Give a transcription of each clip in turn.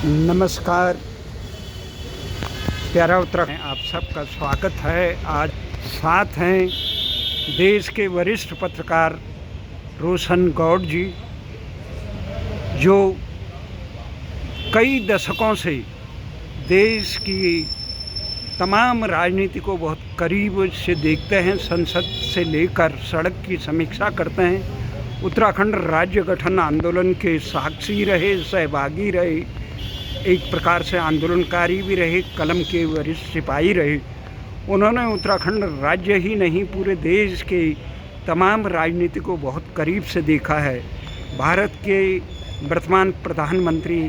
नमस्कार, प्यारा उत्तराखंड, आप सबका स्वागत है। आज साथ हैं देश के वरिष्ठ पत्रकार रोशन गौड़ जी, जो कई दशकों से देश की तमाम राजनीति को बहुत करीब से देखते हैं, संसद से लेकर सड़क की समीक्षा करते हैं। उत्तराखंड राज्य गठन आंदोलन के साक्षी रहे, सहभागी रहे, एक प्रकार से आंदोलनकारी भी रहे, कलम के वरिष्ठ सिपाही रहे। उन्होंने उत्तराखंड राज्य ही नहीं, पूरे देश के तमाम राजनीति को बहुत करीब से देखा है। भारत के वर्तमान प्रधानमंत्री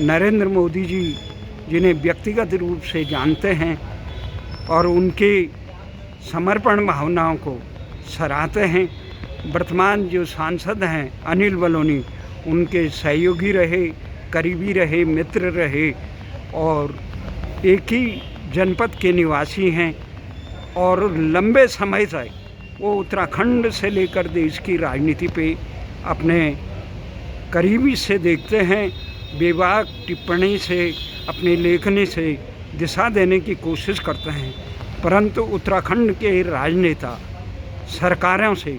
नरेंद्र मोदी जी, जिन्हें व्यक्तिगत रूप से जानते हैं और उनके समर्पण भावनाओं को सराहते हैं। वर्तमान जो सांसद हैं अनिल बलूनी, उनके सहयोगी रहे, करीबी रहे, मित्र रहे और एक ही जनपद के निवासी हैं और लंबे समय से वो उत्तराखंड से लेकर देश की राजनीति पे अपने करीबी से देखते हैं। बेबाक टिप्पणी से, अपने लेखनी से दिशा देने की कोशिश करते हैं, परंतु उत्तराखंड के राजनेता सरकारों से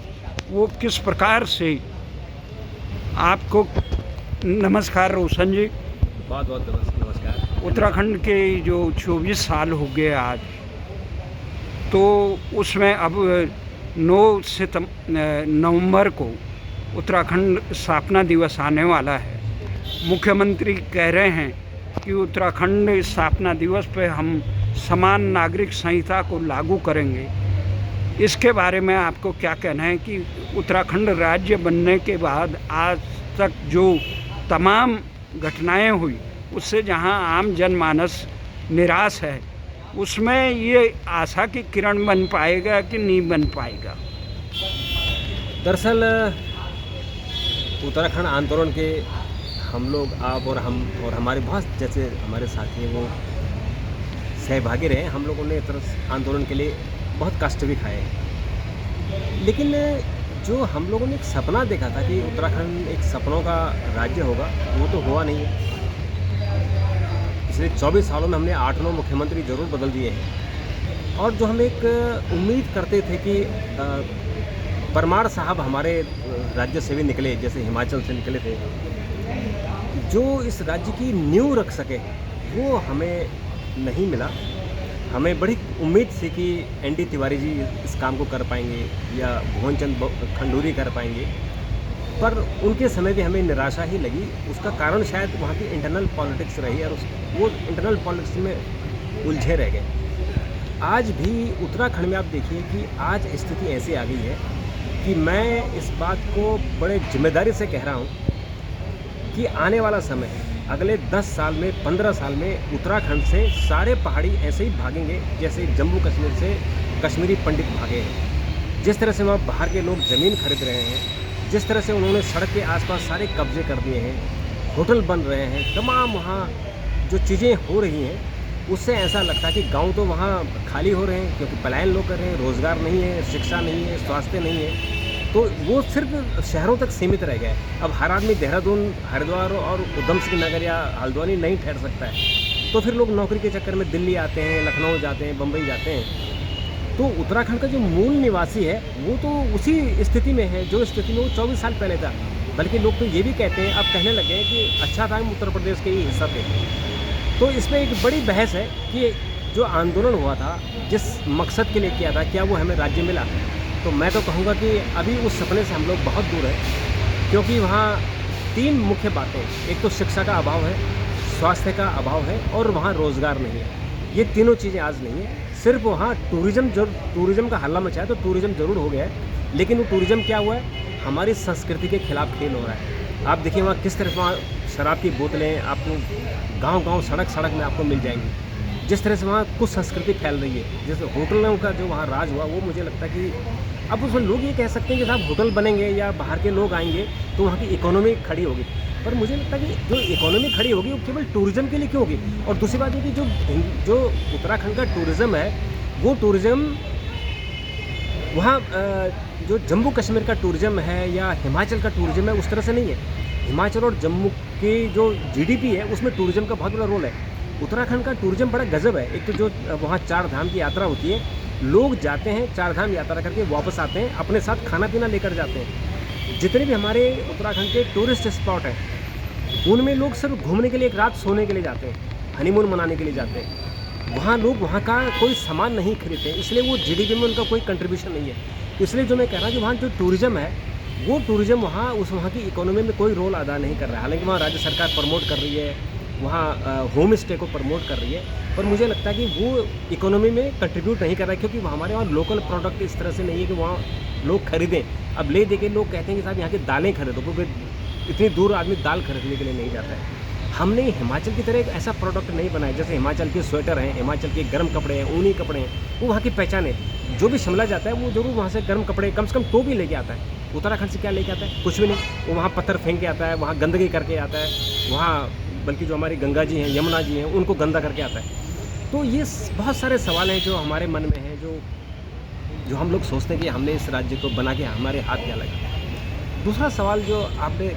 वो किस प्रकार से आपको नमस्कार रोशन जी। बहुत बहुत नमस्कार। उत्तराखंड के जो 24 साल हो गए आज, तो उसमें अब 9 नवंबर को उत्तराखंड स्थापना दिवस आने वाला है। मुख्यमंत्री कह रहे हैं कि उत्तराखंड स्थापना दिवस पे हम समान नागरिक संहिता को लागू करेंगे। इसके बारे में आपको क्या कहना है कि उत्तराखंड राज्य बनने के बाद आज तक जो तमाम घटनाएं हुई, उससे जहां आम जनमानस निराश है, उसमें ये आशा की किरण बन पाएगा कि नहीं बन पाएगा? दरअसल उत्तराखंड आंदोलन के हम लोग, आप और हम और हमारे बहुत जैसे हमारे साथी हैं, वो सहभागी रहे। हम लोगों ने आंदोलन के लिए बहुत कष्ट भी खाए, लेकिन जो हम लोगों ने एक सपना देखा था कि उत्तराखंड एक सपनों का राज्य होगा, वो तो हुआ नहीं है। पिछले 24 सालों में हमने 8-9 मुख्यमंत्री ज़रूर बदल दिए हैं, और जो हम एक उम्मीद करते थे कि परमार साहब हमारे राज्य से भी निकले, जैसे हिमाचल से निकले थे, जो इस राज्य की नींव रख सके, वो हमें नहीं मिला। हमें बड़ी उम्मीद थी कि एनडी तिवारी जी इस काम को कर पाएंगे या भुवन चंद खंडूरी कर पाएंगे, पर उनके समय भी हमें निराशा ही लगी। उसका कारण शायद वहाँ की इंटरनल पॉलिटिक्स रही, और वो इंटरनल पॉलिटिक्स में उलझे रह गए। आज भी उत्तराखंड में आप देखिए कि आज स्थिति ऐसी आ गई है कि मैं इस बात को बड़े जिम्मेदारी से कह रहा हूँ कि आने वाला समय, अगले 10 साल में, 15 साल में उत्तराखंड से सारे पहाड़ी ऐसे ही भागेंगे जैसे जम्मू कश्मीर से कश्मीरी पंडित भागे हैं। जिस तरह से वहाँ बाहर के लोग ज़मीन खरीद रहे हैं, जिस तरह से उन्होंने सड़क के आसपास सारे कब्जे कर दिए हैं, होटल बन रहे हैं, तमाम वहाँ जो चीज़ें हो रही हैं, उससे ऐसा लगता है कि गाँव तो वहाँ खाली हो रहे हैं, क्योंकि पलायन लोग कर रहे हैं, रोज़गार नहीं है, शिक्षा नहीं है, स्वास्थ्य नहीं है, तो वो सिर्फ शहरों तक सीमित रह गए। अब हर आदमी देहरादून, हरिद्वार और उधम सिंह नगर या हल्द्वानी नहीं ठहर सकता है, तो फिर लोग नौकरी के चक्कर में दिल्ली आते हैं, लखनऊ जाते हैं, बम्बई जाते हैं। तो उत्तराखंड का जो मूल निवासी है, वो तो उसी स्थिति में है जो स्थिति में वो 24 साल पहले था। बल्कि लोग तो ये भी कहते हैं, अब कहने लगे हैं कि अच्छा था हम उत्तर प्रदेश के ही हिस्सा थे। तो इसमें एक बड़ी बहस है कि जो आंदोलन हुआ था, जिस मकसद के लिए किया था, क्या वो हमें राज्य मिला? तो मैं तो कहूँगा कि अभी उस सपने से हम लोग बहुत दूर हैं, क्योंकि वहाँ 3 मुख्य बातें, एक तो शिक्षा का अभाव है, स्वास्थ्य का अभाव है, और वहाँ रोज़गार नहीं है। ये तीनों चीज़ें आज नहीं है। सिर्फ वहाँ टूरिज़्म का हल्ला मचा है, तो टूरिज़्म ज़रूर हो गया है, लेकिन वो टूरिज़्म क्या हुआ है? हमारी संस्कृति के खिलाफ खेल हो रहा है। आप देखिए वहाँ किस तरह वहाँ शराब की बोतलें आपको गाँव-गाँव, सड़क-सड़क में आपको मिल जाएंगी। जिस तरह से वहाँ कुछ संस्कृति फैल रही है, जैसे होटलों का जो वहाँ राज हुआ, वो मुझे लगता है कि अब उसमें लोग ये कह सकते हैं कि साहब होटल बनेंगे या बाहर के लोग आएंगे तो वहाँ की इकोनॉमी खड़ी होगी, पर मुझे लगता है कि जो इकोनॉमी खड़ी होगी वो केवल टूरिज़्म के लिए क्यों होगी? और दूसरी बात ये कि जो उत्तराखंड का टूरिज़्म है, वो टूरिज़्म वहाँ जो जम्मू कश्मीर का टूरिज़्म है या हिमाचल का टूरिज़्म है, उस तरह से नहीं है। हिमाचल और जम्मू कि जो जीडीपी है उसमें टूरिज्म का बहुत बड़ा रोल है। उत्तराखंड का टूरिज्म बड़ा गजब है। एक तो जो वहाँ 4 धाम की यात्रा होती है, लोग जाते हैं 4 धाम यात्रा करके वापस आते हैं, अपने साथ खाना पीना लेकर जाते हैं। जितने भी हमारे उत्तराखंड के टूरिस्ट स्पॉट हैं उनमें लोग सिर्फ घूमने के लिए, एक रात सोने के लिए जाते हैं, हनीमून मनाने के लिए जाते हैं। वहाँ लोग वहाँ का कोई सामान नहीं खरीदते, इसलिए वो जीडीपी में उनका कोई कंट्रीब्यूशन नहीं है। इसलिए जो मैं कह रहा हूँ कि वहाँ जो टूरिज़्म है वो टूरिज़्म वहाँ की इकोनॉमी में कोई रोल अदा नहीं कर रहा है। हालांकि वहाँ राज्य सरकार प्रमोट कर रही है, वहाँ होम स्टे को प्रमोट कर रही है, पर मुझे लगता है कि वो इकोनॉमी में कंट्रीब्यूट नहीं कर रहा है, क्योंकि हमारे वहाँ लोकल प्रोडक्ट इस तरह से नहीं है कि वहाँ लोग खरीदें। अब ले दे के लोग कहते हैं कि साहब यहाँ की दालें खरीदो, क्योंकि इतनी दूर आदमी दाल खरीदने के लिए नहीं जाता है। हमने हिमाचल की तरह एक ऐसा प्रोडक्ट नहीं बनाया, जैसे हिमाचल के स्वेटर हैं, हिमाचल के गर्म कपड़े हैं, ऊनी कपड़े हैं, वो वहाँ की पहचान है। जो भी शिमला जाता है वो जरूर वहाँ से गर्म कपड़े कम से कम तो भी लेके आता है। उत्तराखंड से क्या लेके आता है? कुछ भी नहीं। वो वहाँ पत्थर फेंक के आता है, वहाँ गंदगी करके आता है, वहाँ बल्कि जो हमारी गंगा जी हैं, यमुना जी हैं, उनको गंदा करके आता है। तो ये बहुत सारे सवाल हैं जो हमारे मन में हैं, जो हम लोग सोचते हैं कि हमने इस राज्य को बना के हमारे हाथ क्या लगा। दूसरा सवाल जो आपने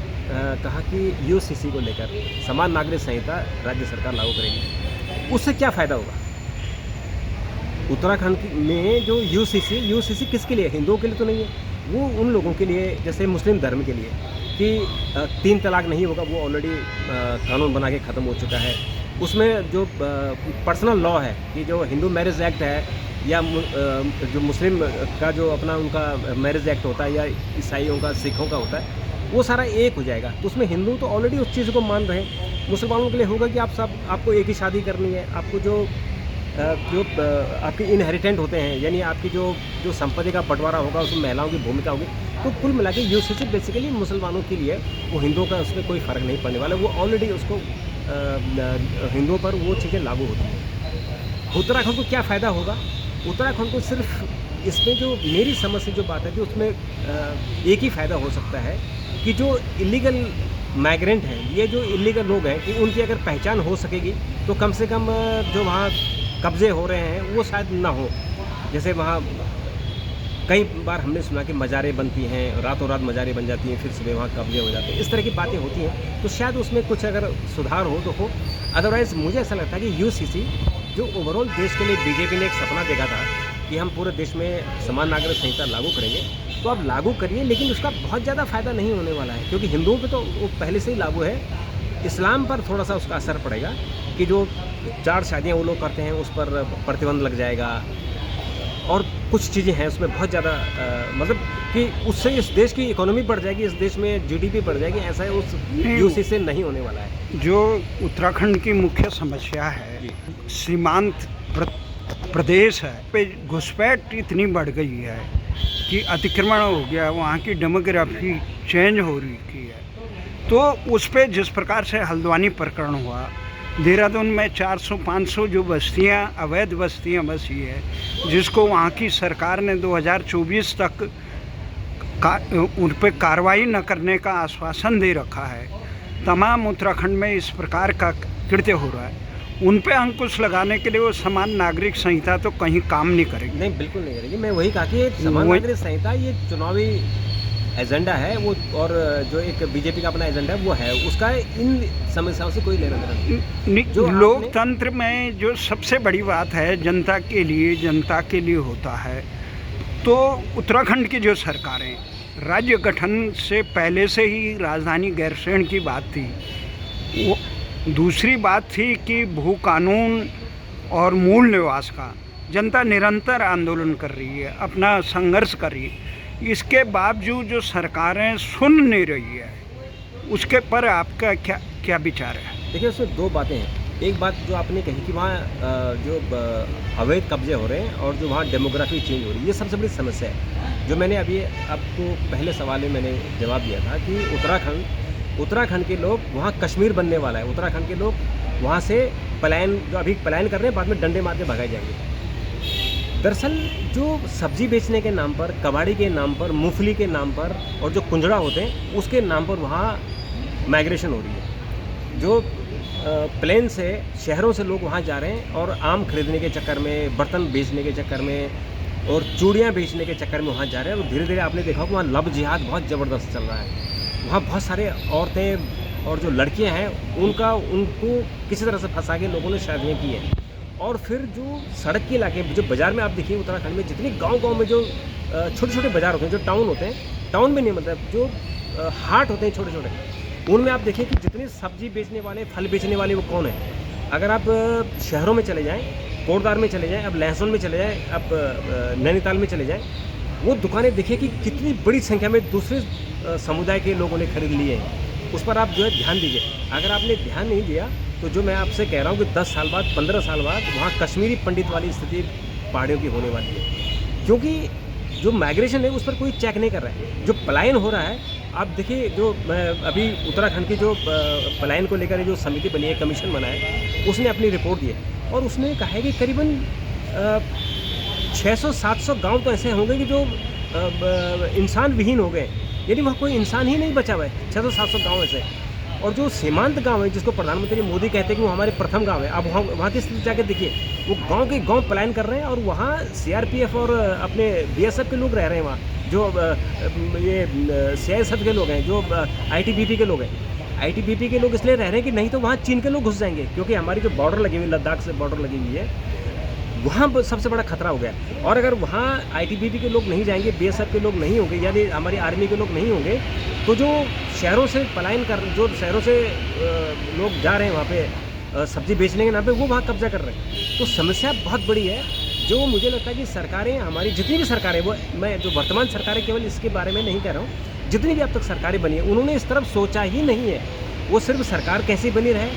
कहा कि यूसीसी को लेकर, समान नागरिक संहिता राज्य सरकार लागू करेगी, उससे क्या फ़ायदा होगा? उत्तराखंड में जो यूसीसी किसके लिए? हिंदुओं के लिए तो नहीं है, वो उन लोगों के लिए जैसे मुस्लिम धर्म के लिए कि 3 तलाक नहीं होगा, वो ऑलरेडी कानून बना के ख़त्म हो चुका है। उसमें जो पर्सनल लॉ है कि जो हिंदू मैरिज एक्ट है या जो मुस्लिम का जो अपना उनका मैरिज एक्ट होता है, या ईसाइयों का, सिखों का होता है, वो सारा एक हो जाएगा। तो उसमें हिंदू तो ऑलरेडी उस चीज़ को मान रहे हैं। मुसलमानों के लिए होगा कि आपको एक ही शादी करनी है, आपको जो आपके इनहेरिटेंट होते हैं, यानी आपकी जो संपत्ति का बंटवारा होगा उसमें महिलाओं की भूमिका होगी। तो कुल मिला के यूसीसी बेसिकली मुसलमानों के लिए, वो हिंदुओं का उसमें कोई फ़र्क नहीं पड़ने वाला, वो ऑलरेडी उसको हिंदुओं पर वो चीज़ें लागू होती हैं। उत्तराखंड को क्या फ़ायदा होगा? उत्तराखंड को सिर्फ इसमें जो मेरी समझ से जो बात है कि उसमें एक ही फ़ायदा हो सकता है कि जो इलीगल माइग्रेंट हैं, ये जो इलीगल लोग हैं, कि उनकी अगर पहचान हो सकेगी तो कम से कम जो वहाँ कब्ज़े हो रहे हैं वो शायद ना हो। जैसे वहाँ कई बार हमने सुना कि मज़ारें बनती हैं, रातों रात मज़ारें बन जाती हैं, फिर सुबह वहाँ कब्ज़े हो जाते हैं, इस तरह की बातें होती हैं। तो शायद उसमें कुछ अगर सुधार हो तो हो। अदरवाइज़ मुझे ऐसा लगता है कि यूसीसी जो ओवरऑल देश के लिए बीजेपी ने एक सपना देखा था कि हम पूरे देश में समान नागरिक संहिता लागू करेंगे, तो अब लागू करिए, लेकिन उसका बहुत ज़्यादा फ़ायदा नहीं होने वाला है, क्योंकि हिंदुओं पे तो वो पहले से ही लागू है। इस्लाम पर थोड़ा सा उसका असर पड़ेगा कि जो 4 शादियाँ वो लोग करते हैं उस पर प्रतिबंध लग जाएगा, और कुछ चीज़ें हैं उसमें बहुत ज़्यादा मतलब कि उससे इस देश की इकोनॉमी बढ़ जाएगी, इस देश में जीडीपी बढ़ जाएगी, ऐसा है उस यूसी से नहीं होने वाला है। जो उत्तराखंड की मुख्य समस्या है, सीमांत प्रदेश है, पे घुसपैठ इतनी बढ़ गई है कि अतिक्रमण हो गया, वहाँ की डेमोग्राफी चेंज हो रही है। तो उस पर जिस प्रकार से हल्द्वानी प्रकरण हुआ, देहरादून में 400-500 जो बस्तियाँ, अवैध बस्तियाँ बसी है, जिसको वहाँ की सरकार ने 2024 तक उन पर कार्रवाई न करने का आश्वासन दे रखा है। तमाम उत्तराखंड में इस प्रकार का कृत्य हो रहा है, उन पे अंकुश लगाने के लिए वो समान नागरिक संहिता तो कहीं काम नहीं करेगी। नहीं, बिल्कुल नहीं करेगी। मैं वही कहा कि समान नागरिक संहिता ये चुनावी एजेंडा है वो, और जो एक बीजेपी का अपना एजेंडा है वो है, उसका इन समस्याओं से कोई लेना देना नहीं। लोकतंत्र में जो सबसे बड़ी बात है, जनता के लिए होता है। तो उत्तराखंड की जो सरकारें, राज्य गठन से पहले से ही राजधानी गैरसैंण की बात थी। वो दूसरी बात थी कि भू कानून और मूल निवास का जनता निरंतर आंदोलन कर रही है, अपना संघर्ष कर रही है। इसके बावजूद जो सरकारें सुन नहीं रही है, उसके पर आपका क्या विचार है? देखिए, उसमें 2 बातें हैं। एक बात जो आपने कही कि वहाँ जो अवैध कब्जे हो रहे हैं और जो वहाँ डेमोग्राफी चेंज हो रही है, ये सबसे बड़ी समस्या है। जो मैंने अभी आपको पहले सवाल में मैंने जवाब दिया था कि उत्तराखंड के लोग, वहाँ कश्मीर बनने वाला है, उत्तराखंड के लोग वहाँ से पलायन, जो अभी पलायन कर रहे हैं, बाद में डंडे मार के भगाए जाएंगे। दरअसल जो सब्जी बेचने के नाम पर, कबाड़ी के नाम पर, मूंगफली के नाम पर, और जो कुंजड़ा होते हैं उसके नाम पर वहाँ माइग्रेशन हो रही है। जो प्लेन से, शहरों से लोग वहाँ जा रहे हैं और आम खरीदने के चक्कर में, बर्तन बेचने के चक्कर में और चूड़ियाँ बेचने के चक्कर में वहाँ जा रहे हैं। और धीरे धीरे आपने देखा कि वहाँ लव जिहाद बहुत ज़बरदस्त चल रहा है। वहाँ बहुत सारे औरतें और जो लड़कियां हैं उनको किसी तरह से फंसा के लोगों ने शादियाँ की हैं। और फिर जो सड़क के इलाके, जो बाज़ार में आप देखिए उत्तराखंड में जितने गांव-गांव में जो छोटे-छोटे बाज़ार होते हैं, जो टाउन होते हैं, टाउन में नहीं मतलब जो हाट होते हैं छोटे-छोटे, उनमें आप देखिए कि जितने सब्ज़ी बेचने वाले, फल बेचने वाले वो कौन है। अगर आप शहरों में चले जाएँ, कोटद्वार में चले जाएँ, अब लहसुन में चले जाएँ, अब नैनीताल में चले जाएँ, वो दुकानें देखिए कि कितनी बड़ी संख्या में दूसरे समुदाय के लोगों ने खरीद लिए हैं। उस पर आप जो है ध्यान दीजिए। अगर आपने ध्यान नहीं दिया तो जो मैं आपसे कह रहा हूँ कि 10 साल बाद, 15 साल बाद वहाँ कश्मीरी पंडित वाली स्थिति पहाड़ियों की होने वाली है। क्योंकि जो माइग्रेशन है उस पर कोई चेक नहीं कर रहा है। जो पलायन हो रहा है, आप देखिए जो अभी उत्तराखंड की जो पलायन को लेकर जो समिति बनी है, कमीशन बना है, उसने अपनी रिपोर्ट दी है और उसने कहा है कि करीबन 600-700 गाँव तो ऐसे होंगे कि जो इंसान विहीन हो गए, यानी वहाँ कोई इंसान ही नहीं बचा हुआ है। 600-700 गाँव ऐसे। और जो सीमांत गांव है जिसको प्रधानमंत्री मोदी कहते हैं कि वो हमारे प्रथम गांव है, अब वहाँ की स्थिति जाकर देखिए, वो गांव के गांव पलायन कर रहे हैं और वहाँ सीआरपीएफ और अपने बीएसएफ के लोग रह रहे हैं वहाँ, जो ये सीआईएसएफ के लोग हैं, जो आईटीबीपी के लोग हैं। आईटीबीपी के लोग इसलिए रह रहे हैं कि नहीं तो वहाँ चीन के लोग घुस जाएंगे, क्योंकि हमारी जो बॉर्डर लगी हुई, लद्दाख से बॉर्डर लगी हुई है, वहाँ सबसे बड़ा खतरा हो गया। और अगर वहाँ आईटीबीपी के लोग नहीं जाएंगे, बीएसएफ के लोग नहीं होंगे, यानी हमारी आर्मी के लोग नहीं होंगे, तो जो शहरों से पलायन कर, जो शहरों से लोग जा रहे हैं वहाँ पे सब्जी बेचने के नाम पे, वो वहाँ कब्जा कर रहे हैं। तो समस्या बहुत बड़ी है, जो मुझे लगता है कि सरकारें, हमारी जितनी भी सरकारें, वो मैं जो वर्तमान सरकारें केवल इसके बारे में नहीं कह रहा हूँ, जितनी भी अब तक सरकारें बनी है, उन्होंने इस तरफ सोचा ही नहीं है। वो सिर्फ सरकार कैसे बनी रहे,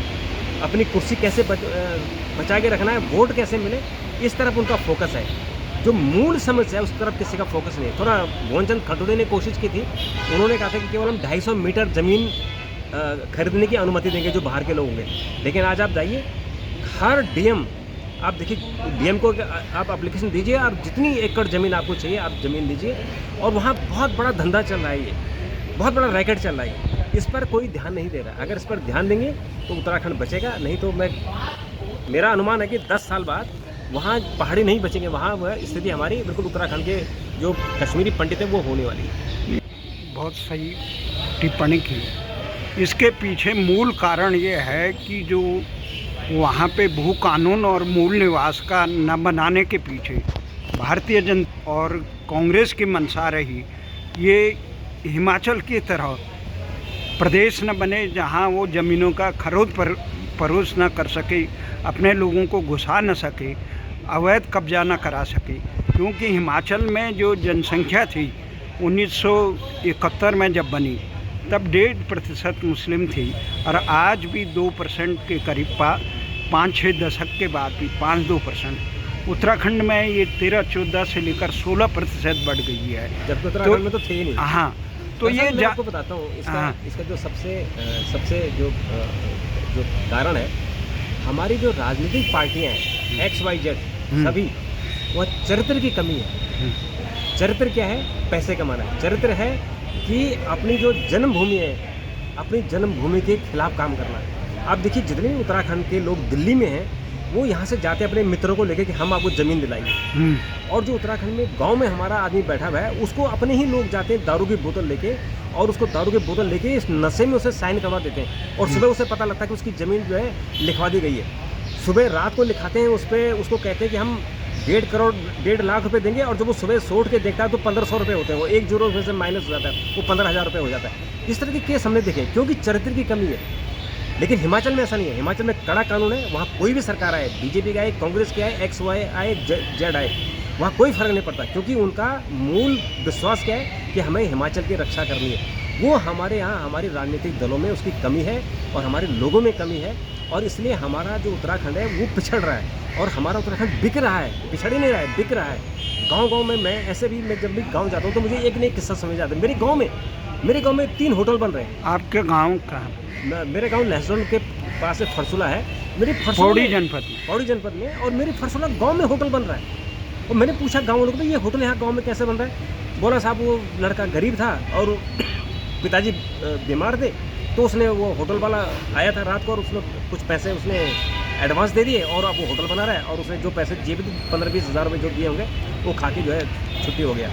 अपनी कुर्सी कैसे बचा के रखना है, वोट कैसे मिले, इस तरफ उनका फोकस है। जो मूल समस्या है उस तरफ किसी का फोकस नहीं है। थोड़ा भुवनचंद खटोले ने कोशिश की थी, उन्होंने कहा था कि केवल हम 250 मीटर ज़मीन खरीदने की अनुमति देंगे जो बाहर के लोग होंगे। लेकिन आज आप जाइए, हर डीएम, आप देखिए डीएम को आप एप्लीकेशन दीजिए और जितनी एकड़ ज़मीन आपको चाहिए आप ज़मीन दीजिए, और वहाँ बहुत बड़ा धंधा चल रहा है, ये बहुत बड़ा रैकेट चल रहा है। इस पर कोई ध्यान नहीं दे रहा। अगर इस पर ध्यान देंगे तो उत्तराखंड बचेगा, नहीं तो मेरा अनुमान है कि 10 साल बाद वहाँ पहाड़ी नहीं बचेंगे, वहाँ वह स्थिति हमारी बिल्कुल उत्तराखंड के जो कश्मीरी पंडित हैं वो होने वाली है। बहुत सही टिप्पणी की। इसके पीछे मूल कारण ये है कि जो वहाँ पे भू कानून और मूल निवास का न बनाने के पीछे भारतीय जनता और कांग्रेस की मंशा रही, ये हिमाचल की तरह प्रदेश न बने जहाँ वो ज़मीनों का खरीद फरोश न कर सके, अपने लोगों को घुसा न सके, अवैध कब्जा न करा सके। क्योंकि हिमाचल में जो जनसंख्या थी 1971 में जब बनी तब 1.5% मुस्लिम थी, और आज भी 2% के करीब 5-6 दशक के बाद भी 5-2%। उत्तराखंड में ये 13-14 से लेकर 16% बढ़ गई है, जबकि उत्तराखंड में तो थे ही नहीं। हाँ, तो ये मैं आपको बताता हूँ इसका जो सबसे जो कारण है, हमारी जो राजनीतिक पार्टियां हैं XYZ सभी, वह चरित्र की कमी है। चरित्र क्या है? पैसे कमाना है। चरित्र है कि अपनी जो जन्मभूमि है, अपनी जन्मभूमि के खिलाफ काम करना है। आप देखिए जितने भी उत्तराखंड के लोग दिल्ली में हैं, वो यहाँ से जाते हैं अपने मित्रों को लेकर कि हम आपको ज़मीन दिलाएंगे, और जो उत्तराखंड में गांव में हमारा आदमी बैठा हुआ है, उसको अपने ही लोग जाते हैं दारू की बोतल लेके, और उसको दारू की बोतल लेके इस नशे में उसे साइन करवा देते हैं, और सुबह उसे पता लगता है कि उसकी ज़मीन जो है लिखवा दी गई है। सुबह रात को लिखाते हैं उस पर, उसको कहते हैं कि हम 1.5 करोड़ 1.5 लाख रुपए देंगे, और जब वो सुबह सोच के देखता है तो 1500 रुपये होते हैं, वो 1 जीरो से माइनस हो जाता है, वो 15,000 रुपये हो जाता है। इस तरह के केस हमने देखे, क्योंकि चरित्र की कमी है। लेकिन हिमाचल में ऐसा नहीं है। हिमाचल में कड़ा कानून है, वहाँ कोई भी सरकार आए, बीजेपी का आए, कांग्रेस के आए, XY आए, Z आए, वहाँ कोई फर्क नहीं पड़ता, क्योंकि उनका मूल विश्वास क्या है कि हमें हिमाचल की रक्षा करनी है। वो हमारे यहाँ हमारे राजनीतिक दलों में उसकी कमी है और हमारे लोगों में कमी है, और इसलिए हमारा जो उत्तराखंड है वो पिछड़ रहा है, और हमारा उत्तराखंड बिक रहा है, पिछड़ ही नहीं रहा है, बिक रहा है। गांव-गांव में मैं ऐसे भी, मैं जब भी गांव जाता हूँ तो मुझे एक नई किस्सा समझ आता है। मेरे गांव में 3 होटल बन रहे हैं। आपके गांव कहाँ? मेरे गांव लहसुन के पास से फरसुला है, मेरी पौड़ी जनपद में, और मेरे फरसुला गांव में होटल बन रहा है। और मैंने पूछा गांव वालों को, ये होटल यहाँ गांव में कैसे बन रहा है? बोला साहब वो लड़का गरीब था और पिताजी बीमार थे, तो उसने, वो होटल वाला आया था रात को, और उसने कुछ पैसे उसने एडवांस दे दिए, और अब वो होटल बना रहा है, और उसने जो पैसे जेब 15-20 हज़ार रुपये जो दिए होंगे वो खा के जो है छुट्टी हो गया।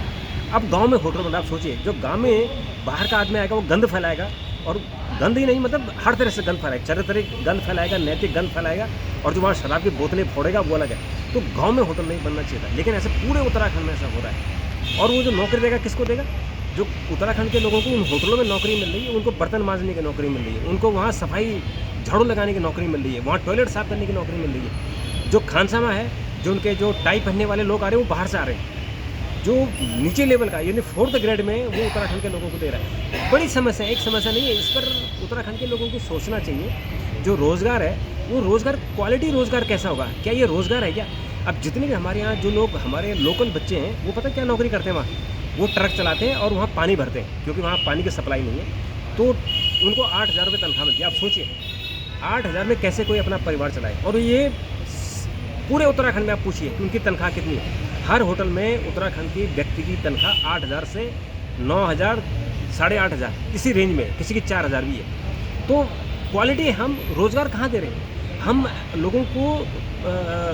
अब गांव में होटल बना, आप सोचिए, जो गांव में बाहर का आदमी आएगा वो गंद फैलाएगा, और गंद ही नहीं, मतलब हर तरह से गंद फैलाएगा, चारित्रिक गंद फैलाएगा, नैतिक गंद फैलाएगा, और जो वहाँ शराब की बोतलें फोड़ेगा वो अलग है। तो गांव में होटल नहीं बनना चाहिए था, लेकिन ऐसे पूरे उत्तराखंड में ऐसा हो रहा है। और वो जो नौकरी देगा किसको देगा? जो उत्तराखंड के लोगों को उन होटलों में नौकरी मिल रही है, उनको बर्तन मांजने की नौकरी मिल रही है, उनको वहाँ सफाई झाड़ू लगाने की नौकरी मिल रही है, वहाँ टॉयलेट साफ करने की नौकरी मिल रही है। जो खानसामा है, जो उनके जो टाई पहनने वाले लोग आ रहे हैं वो बाहर से आ रहे हैं, जो नीचे लेवल का यानी 4th ग्रेड में वो उत्तराखंड के लोगों को दे रहा है। बड़ी समस्या, एक समस्या नहीं है, इस पर उत्तराखंड के लोगों को सोचना चाहिए। जो रोज़गार है वो रोज़गार, क्वालिटी रोज़गार कैसा होगा, क्या ये रोज़गार है क्या? अब जितने भी हमारे यहाँ जो लोग हमारे लोकल बच्चे हैं वो पता क्या नौकरी करते हैं वहाँ, वो ट्रक चलाते हैं और वहाँ पानी भरते हैं, क्योंकि वहाँ पानी की सप्लाई नहीं है। तो उनको 8,000 रुपये तनख्वाह मिलती है। आप सोचिए 8,000 में कैसे कोई अपना परिवार चलाए। और ये पूरे उत्तराखंड में आप पूछिए कि उनकी तनख्वाह कितनी है। हर होटल में उत्तराखंड की व्यक्ति की तनख्वाह 8,000 से 9,000, 8,500 इसी रेंज में, किसी की 4,000 भी है। तो क्वालिटी, हम रोज़गार कहाँ दे रहे हैं? हम लोगों को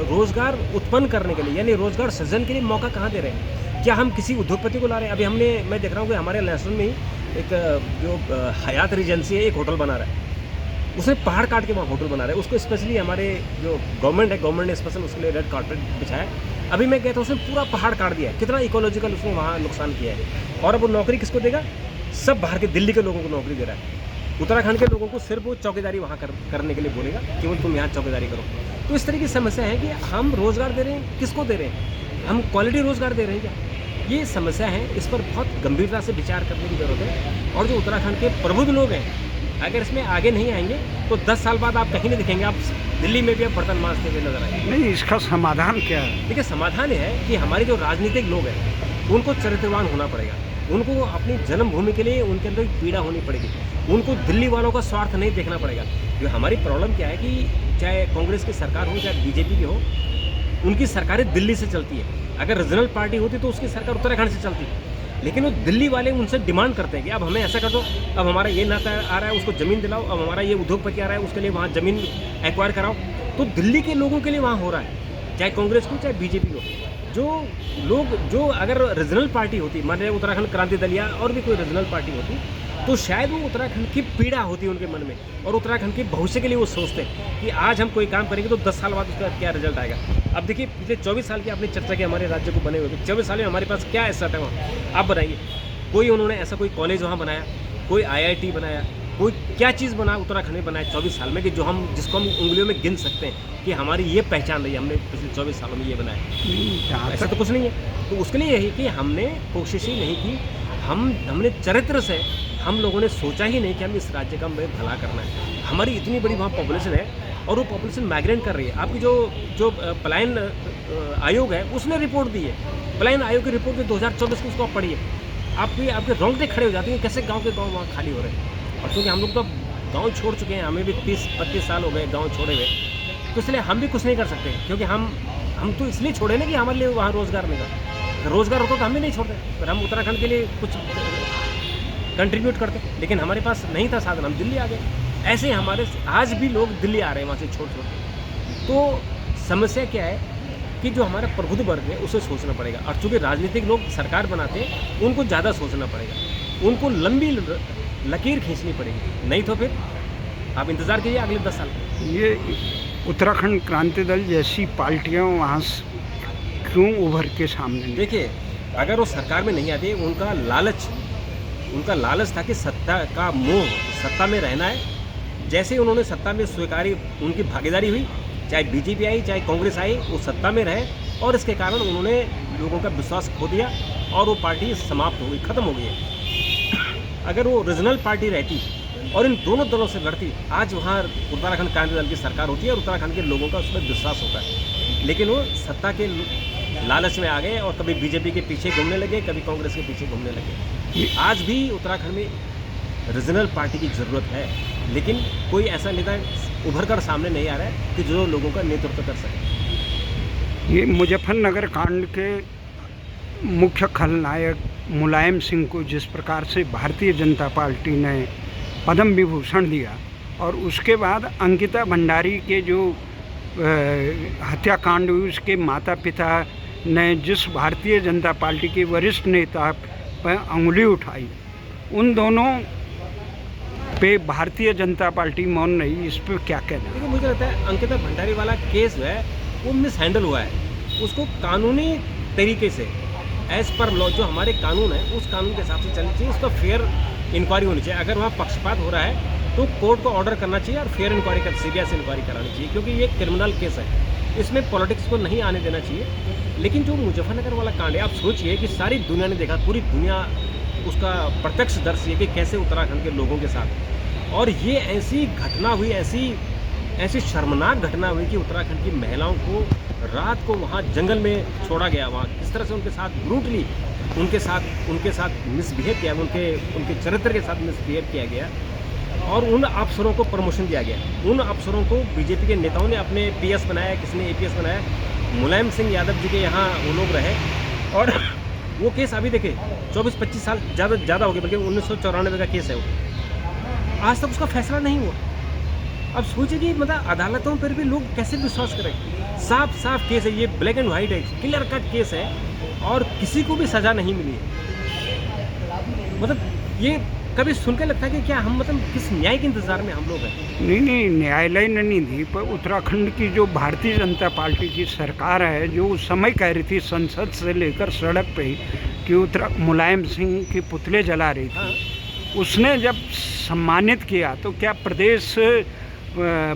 रोज़गार उत्पन्न करने के लिए यानी रोज़गार सृजन के लिए मौका कहाँ दे रहे हैं? क्या हम किसी उद्योगपति को ला रहे हैं? अभी मैं देख रहा हूँ कि हमारे लहसुन में ही एक जो हयात रीजेंसी है, एक होटल बना रहा है। उसने पहाड़ काट के वहाँ होटल बना रहा है। उसको स्पेशली हमारे जो गवर्नमेंट है, गवर्नमेंट ने स्पेशल उसके लिए रेड कारपेट बिछाया है। अभी मैं गया था, उसने पूरा पहाड़ काट दिया है। कितना इकोलॉजिकल उसने वहाँ नुकसान किया है। और अब वो नौकरी किसको देगा? सब बाहर के, दिल्ली के लोगों को नौकरी दे रहा है। उत्तराखंड के लोगों को सिर्फ वो चौकीदारी वहाँ करने के लिए बोलेगा, केवल तुम यहाँ चौकीदारी करो। तो इस तरह की समस्या है कि हम रोज़गार दे रहे हैं, किसको दे रहे हैं? हम क्वालिटी रोज़गार दे रहे हैं क्या? ये समस्या है, इस पर बहुत गंभीरता से विचार करने की ज़रूरत है। और जो उत्तराखंड के प्रबुद्ध लोग हैं, अगर इसमें आगे नहीं आएंगे तो 10 साल बाद आप कहीं नहीं दिखेंगे। आप दिल्ली में भी आप बर्तन मांजते हुए नजर आएंगे। नहीं, इसका समाधान क्या है? देखिए, समाधान है कि हमारे जो राजनीतिक लोग हैं उनको चरित्रवान होना पड़ेगा। उनको अपनी जन्मभूमि के लिए उनके अंदर पीड़ा होनी पड़ेगी। उनको दिल्ली वालों का स्वार्थ नहीं देखना पड़ेगा। जो हमारी प्रॉब्लम क्या है कि चाहे कांग्रेस की सरकार हो चाहे बीजेपी की हो, उनकी सरकारें दिल्ली से चलती है। अगर रीजनल पार्टी होती तो उसकी सरकार उत्तराखंड से चलती, लेकिन वो दिल्ली वाले उनसे डिमांड करते हैं कि अब हमें ऐसा कर दो, अब हमारा ये नाता आ रहा है उसको ज़मीन दिलाओ, अब हमारा ये उद्योगपति आ रहा है उसके लिए वहाँ ज़मीन एक्वायर कराओ। तो दिल्ली के लोगों के लिए वहाँ हो रहा है, चाहे कांग्रेस को चाहे बीजेपी को। जो लोग, जो अगर रीजनल पार्टी होती, मान लीजिए उत्तराखंड क्रांति दल या और भी कोई रीजनल पार्टी होती, तो शायद वो उत्तराखंड की पीड़ा होती है उनके मन में, और उत्तराखंड के भविष्य के लिए वो सोचते हैं कि आज हम कोई काम करेंगे तो 10 साल बाद उसका क्या रिजल्ट आएगा। अब देखिए, पिछले 24 साल की आपने चर्चा की हमारे राज्य को बने हुए, 24 साल में हमारे पास क्या एसेट है वहाँ, आप बनाइए। कोई उन्होंने ऐसा कोई कॉलेज वहाँ बनाया, कोई IIT बनाया, कोई क्या चीज़ बना उत्तराखंड में बनाया 24 साल में कि जिसको हम उंगलियों में गिन सकते हैं कि हमारी ये पहचान रही है, हमने पिछले 24 सालों में ये बनाया? ऐसा तो कुछ नहीं है। तो उसके लिए यही कि हमने कोशिश ही नहीं की, हमने चरित्र से हम लोगों ने सोचा ही नहीं कि हम इस राज्य का भला करना है। हमारी इतनी बड़ी वहाँ पॉपुलेशन है और वो पॉपुलेशन माइग्रेट कर रही है। आपकी जो पलायन आयोग है उसने रिपोर्ट दी है, पलायन आयोग की रिपोर्ट जो 2024 की, उसको आप पढ़िए, आपके रोंगटे खड़े हो जाते हैं कैसे गांव के गांव वहाँ खाली हो रहे हैं। और क्योंकि हम लोग तो गांव छोड़ चुके हैं, हमें भी 30-32 साल हो गए गांव छोड़े हुए, तो इसलिए हम भी कुछ नहीं कर सकते, क्योंकि हम तो इसलिए छोड़े ना कि हमारे लिए वहाँ रोज़गार मिला। रोज़गार होता तो हम भी नहीं छोड़ते, पर हम उत्तराखंड के लिए कुछ कंट्रीब्यूट करते, लेकिन हमारे पास नहीं था साधन, हम दिल्ली आ गए। ऐसे हमारे आज भी लोग दिल्ली आ रहे हैं वहाँ से छोड़ के। तो समस्या क्या है कि जो हमारा प्रबुद्ध वर्ग है उसे सोचना पड़ेगा, और चूँकि राजनीतिक लोग सरकार बनाते हैं उनको ज़्यादा सोचना पड़ेगा, उनको लंबी लकीर खींचनी पड़ेगी, नहीं तो फिर आप इंतज़ार कीजिए अगले 10 साल। ये उत्तराखंड क्रांति दल जैसी पार्टियां वहाँ क्यों उभर के सामने नहीं? देखिए, अगर वो सरकार में नहीं आती, उनका लालच था कि सत्ता का मोह, सत्ता में रहना है। जैसे उन्होंने सत्ता में स्वीकारी, उनकी भागीदारी हुई, चाहे बीजेपी आई चाहे कांग्रेस आई, वो सत्ता में रहे, और इसके कारण उन्होंने लोगों का विश्वास खो दिया और वो पार्टी समाप्त हो गई, ख़त्म हो गई है। अगर वो रीजनल पार्टी रहती और इन दोनों दलों से लड़ती, आज वहाँ उत्तराखंड क्रांति दल की सरकार होती है और उत्तराखंड के लोगों का उसमें विश्वास होता है। लेकिन वो सत्ता के लालच में आ गए और कभी बीजेपी के पीछे घूमने लगे, कभी कांग्रेस के पीछे घूमने लगे। आज भी उत्तराखंड में रीजनल पार्टी की ज़रूरत है, लेकिन कोई ऐसा नेता उभर कर सामने नहीं आ रहा है कि जो लोगों का नेतृत्व कर सके। ये मुजफ्फरनगर कांड के मुख्य खलनायक मुलायम सिंह को जिस प्रकार से भारतीय जनता पार्टी ने पद्म विभूषण दिया, और उसके बाद अंकिता भंडारी के जो हत्याकांड हुई, उसके माता पिता ने जिस भारतीय जनता पार्टी के वरिष्ठ नेता पर अंगुली उठाई, उन दोनों पे भारतीय जनता पार्टी मौन नहीं, इस पर क्या कहना है? देखिए, मुझे लगता है अंकिता भंडारी वाला केस जो है वो मिस हैंडल हुआ है। उसको कानूनी तरीके से एज पर लॉ जो हमारे कानून है उस कानून के हिसाब से चलनी चाहिए। उसका फेयर इंक्वायरी होनी चाहिए। अगर वहाँ पक्षपात हो रहा है तो कोर्ट को ऑर्डर करना चाहिए और फेयर इंक्वायरी कर सीबीआई से इंक्वायरी करानी चाहिए, क्योंकि ये क्रिमिनल केस है, इसमें पॉलिटिक्स को नहीं आने देना चाहिए। लेकिन जो मुजफ्फरनगर वाला कांड है, आप सोचिए कि सारी दुनिया ने देखा, पूरी दुनिया उसका प्रत्यक्षदर्शी है कि कैसे उत्तराखंड के लोगों के साथ, और ये ऐसी घटना हुई, ऐसी शर्मनाक घटना हुई कि उत्तराखंड की महिलाओं को रात को वहाँ जंगल में छोड़ा गया। वहाँ किस तरह से उनके साथ ब्रूटली उनके साथ मिसबिहेव किया, उनके चरित्र के साथ मिसबिहेव किया गया, और उन अफसरों को प्रमोशन दिया गया। उन अफसरों को बीजेपी के नेताओं ने अपने पीएस बनाया, किसी ने एपीएस बनाया। मुलायम सिंह यादव जी के यहाँ वो लोग रहे, और वो केस अभी देखे 24-25 साल ज़्यादा हो गए, बल्कि 1994 का केस है वो, आज तक उसका फैसला नहीं हुआ। अब सोचिए कि मतलब अदालतों पर भी लोग कैसे विश्वास करें। साफ केस है, ये ब्लैक एंड वाइट है, क्लियर कट केस है, और किसी को भी सज़ा नहीं मिली है। मतलब ये कभी सुनकर लगता है कि क्या हम मतलब किस न्याय के इंतज़ार में हम लोग हैं। नहीं, न्यायालय ने नहीं दी, पर उत्तराखंड की जो भारतीय जनता पार्टी की सरकार है, जो उस समय कह रही थी संसद से लेकर सड़क पे कि मुलायम सिंह के पुतले जला रही थी, उसने जब सम्मानित किया तो क्या प्रदेश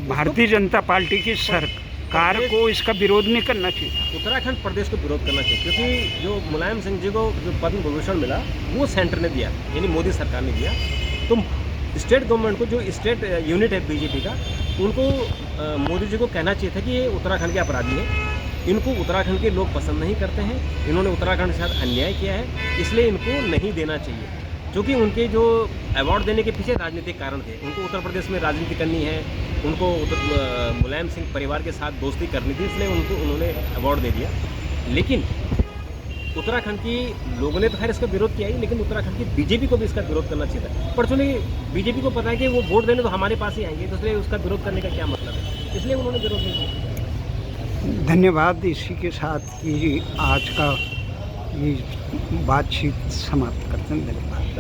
भारतीय जनता पार्टी की सरकार को इसका विरोध नहीं करना चाहिए? उत्तराखंड प्रदेश को विरोध करना चाहिए, क्योंकि जो मुलायम सिंह जी को जो पद्म विभूषण मिला वो सेंटर ने दिया, यानी मोदी सरकार ने दिया। तो स्टेट गवर्नमेंट को, जो स्टेट यूनिट है बीजेपी का, उनको मोदी जी को कहना चाहिए था कि ये उत्तराखंड के अपराधी हैं, इनको उत्तराखंड के लोग पसंद नहीं करते हैं, इन्होंने उत्तराखंड के साथ अन्याय किया है, इसलिए इनको नहीं देना चाहिए। क्योंकि उनके जो अवार्ड देने के पीछे राजनीतिक कारण थे, उनको उत्तर प्रदेश में राजनीति करनी है, उनको मुलायम सिंह परिवार के साथ दोस्ती करनी थी, इसलिए उन्होंने अवार्ड दे दिया। लेकिन उत्तराखंड की लोगों ने तो खैर इसका विरोध किया ही, लेकिन उत्तराखंड की बीजेपी को भी इसका विरोद करना चाहिए था। पर चूँकि बीजेपी को पता है कि वो वोट देने तो हमारे पास ही आएंगे, तो इसलिए उसका विरोध करने का क्या मतलब है, इसलिए उन्होंने विरोध नहीं किया। धन्यवाद। इसी के साथ ये आज का ये बातचीत समाप्त करते हैं। धन्यवाद।